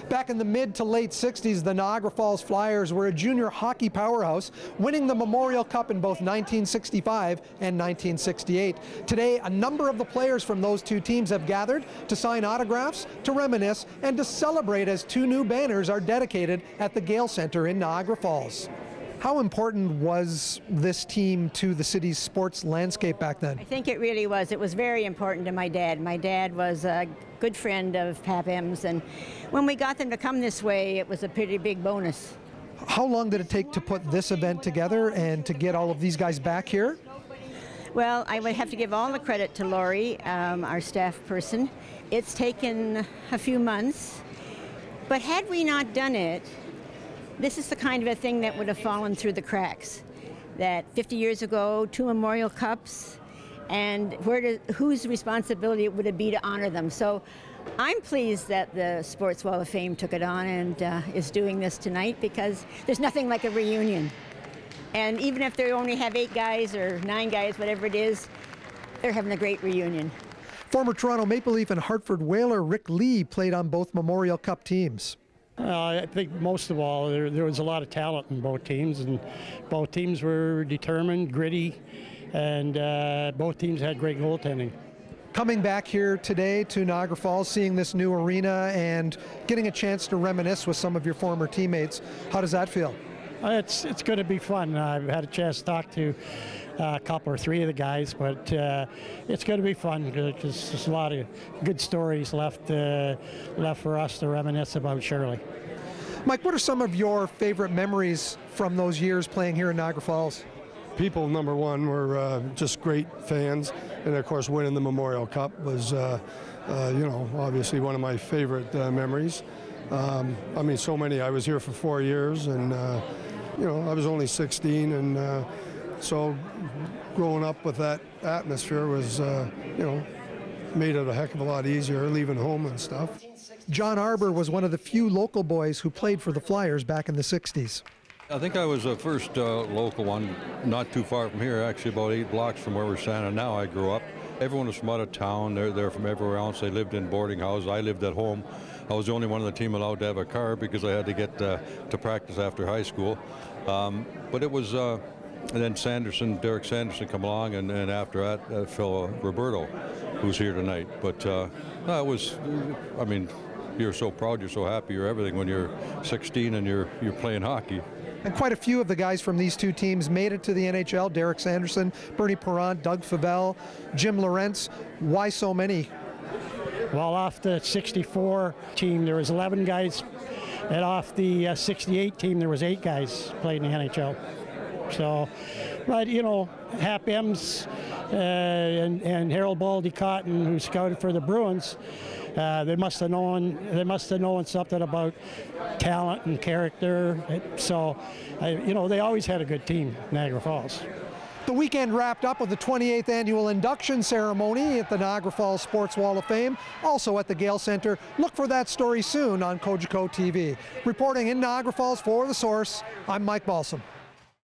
Back in the mid to late 60s, the Niagara Falls Flyers were a junior hockey powerhouse, winning the Memorial Cup in both 1965 and 1968. Today, a number of the players from those two teams have gathered to sign autographs, to reminisce, and to celebrate as two new banners are dedicated at the Gale Centre in Niagara Falls. How important was this team to the city's sports landscape back then? I think it really was. It was very important to my dad. My dad was a good friend of Pap M's, and when we got them to come this way, it was a pretty big bonus. How long did it take to put this event together and to get all of these guys back here? Well, I would have to give all the credit to Laurie, our staff person. It's taken a few months, but had we not done it, this is the kind of a thing that would have fallen through the cracks. That 50 years ago, 2 Memorial Cups, and whose responsibility would it be to honor them? So I'm pleased that the Sports Wall of Fame took it on and is doing this tonight, because there's nothing like a reunion. And even if they only have 8 guys or 9 guys, whatever it is, they're having a great reunion. Former Toronto Maple Leaf and Hartford Whaler Rick Lee played on both Memorial Cup teams. I think most of all, there was a lot of talent in both teams, and both teams were determined, gritty, and both teams had great goaltending. Coming back here today to Niagara Falls, seeing this new arena and getting a chance to reminisce with some of your former teammates, how does that feel? It's going to be fun. I've had a chance to talk to a couple or 3 of the guys, but it's going to be fun because there's a lot of good stories left for us to reminisce about, surely. Mike, what are some of your favorite memories from those years playing here in Niagara Falls? People, number one, were just great fans, and of course winning the Memorial Cup was, obviously one of my favorite memories. I mean, so many. I was here for 4 years, and I was only 16, and so growing up with that atmosphere was, made it a heck of a lot easier leaving home and stuff. John Arbour was one of the few local boys who played for the Flyers back in the 60s. I think I was the first local one, not too far from here, actually about 8 blocks from where we're standing now. I grew up. Everyone was from out of town. They're from everywhere else. They lived in boarding houses. I lived at home. I was the only one on the team allowed to have a car because I had to get to practice after high school. But it was, and then Derek Sanderson come along, and after that, Phil Roberto, who's here tonight. But it was, I mean, you're so proud, you're so happy, you're everything when you're 16 and you're playing hockey. And quite a few of the guys from these two teams made it to the NHL. Derek Sanderson, Bernie Perrant, Doug Favell, Jim Lorentz. Why so many? Well, off the 64 team, there was 11 guys, and off the 68 team, there was 8 guys playing in the NHL. So, but Hap M's and Harold Baldy Cotton, who scouted for the Bruins, they must have known something about talent and character. So, they always had a good team, Niagara Falls. The weekend wrapped up with the 28th annual induction ceremony at the Niagara Falls Sports Wall of Fame, also at the Gale Centre. Look for that story soon on Cogeco TV. Reporting in Niagara Falls for The Source, I'm Mike Balsom.